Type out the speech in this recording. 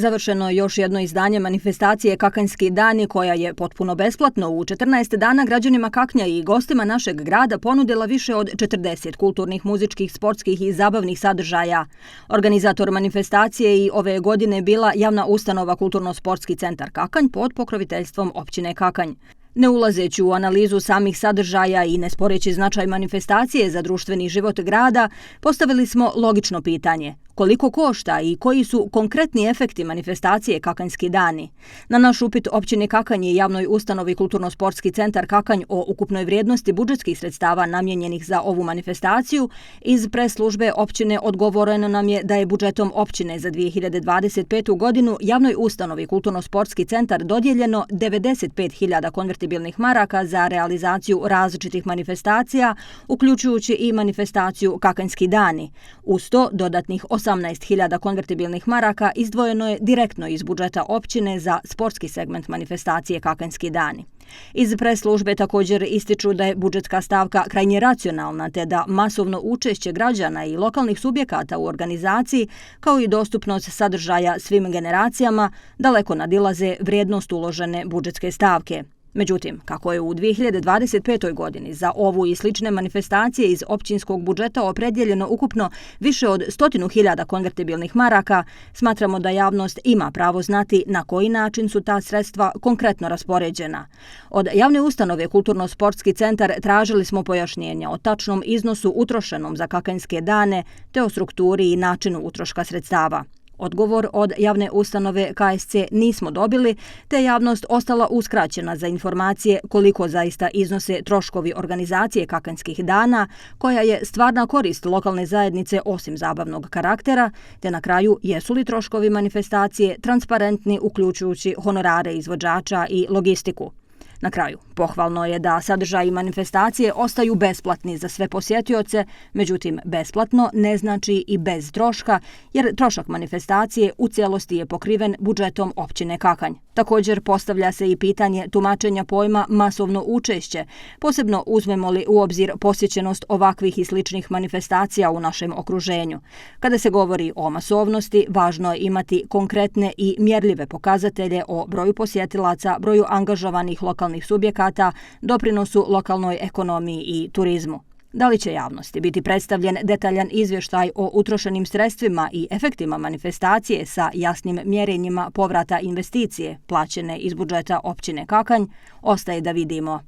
Završeno još jedno izdanje manifestacije Kakanjski dani, koja je potpuno besplatno u 14 dana građanima Kaknja i gostima našeg grada ponudila više od 40 kulturnih, muzičkih, sportskih i zabavnih sadržaja. Organizator manifestacije i ove godine bila javna ustanova Kulturno-sportski centar Kakanj pod pokroviteljstvom općine Kakanj. Ne ulazeći u analizu samih sadržaja i ne sporeći značaj manifestacije za društveni život grada, postavili smo logično pitanje: koliko košta i koji su konkretni efekti manifestacije Kakanjski dani? Na naš upit općine Kakanj i javnoj ustanovi Kulturno-sportski centar Kakanj o ukupnoj vrijednosti budžetskih sredstava namijenjenih za ovu manifestaciju, iz press-službe općine odgovoreno nam je da je budžetom općine za 2025. godinu javnoj ustanovi Kulturno-sportski centar dodijeljeno 95.000 konvertibilnih maraka za realizaciju različitih manifestacija, uključujući i manifestaciju Kakanjski dani. Uz to dodatnih 18.000 konvertibilnih maraka izdvojeno je direktno iz budžeta općine za sportski segment manifestacije Kakanjski dani. Iz press-službe također ističu da je budžetska stavka krajnje racionalna, te da masovno učešće građana i lokalnih subjekata u organizaciji, kao i dostupnost sadržaja svim generacijama, daleko nadilaze vrijednost uložene budžetske stavke. Međutim, kako je u 2025. godini za ovu i slične manifestacije iz općinskog budžeta opredjeljeno ukupno više od 100.000 konvertibilnih maraka, smatramo da javnost ima pravo znati na koji način su ta sredstva konkretno raspoređena. Od javne ustanove Kulturno-sportski centar tražili smo pojašnjenja o tačnom iznosu utrošenom za Kakanjske dane, te o strukturi i načinu utroška sredstava. Odgovor od javne ustanove KSC nismo dobili, te javnost ostala uskraćena za informacije koliko zaista iznose troškovi organizacije Kakanjskih dana, koja je stvarna korist lokalne zajednice osim zabavnog karaktera, te na kraju jesu li troškovi manifestacije transparentni uključujući honorare izvođača i logistiku. Na kraju, pohvalno je da sadržaji manifestacije ostaju besplatni za sve posjetioce, međutim besplatno ne znači i bez troška, jer trošak manifestacije u cijelosti je pokriven budžetom općine Kakanj. Također postavlja se i pitanje tumačenja pojma masovno učešće, posebno uzmemo li u obzir posjećenost ovakvih i sličnih manifestacija u našem okruženju. Kada se govori o masovnosti, važno je imati konkretne i mjerljive pokazatelje o broju posjetilaca, broju angažovanih lokalnih subjekata, doprinosu lokalnoj ekonomiji i turizmu. Da li će javnosti biti predstavljen detaljan izvještaj o utrošenim sredstvima i efektima manifestacije sa jasnim mjerenjima povrata investicije plaćene iz budžeta općine Kakanj, ostaje da vidimo.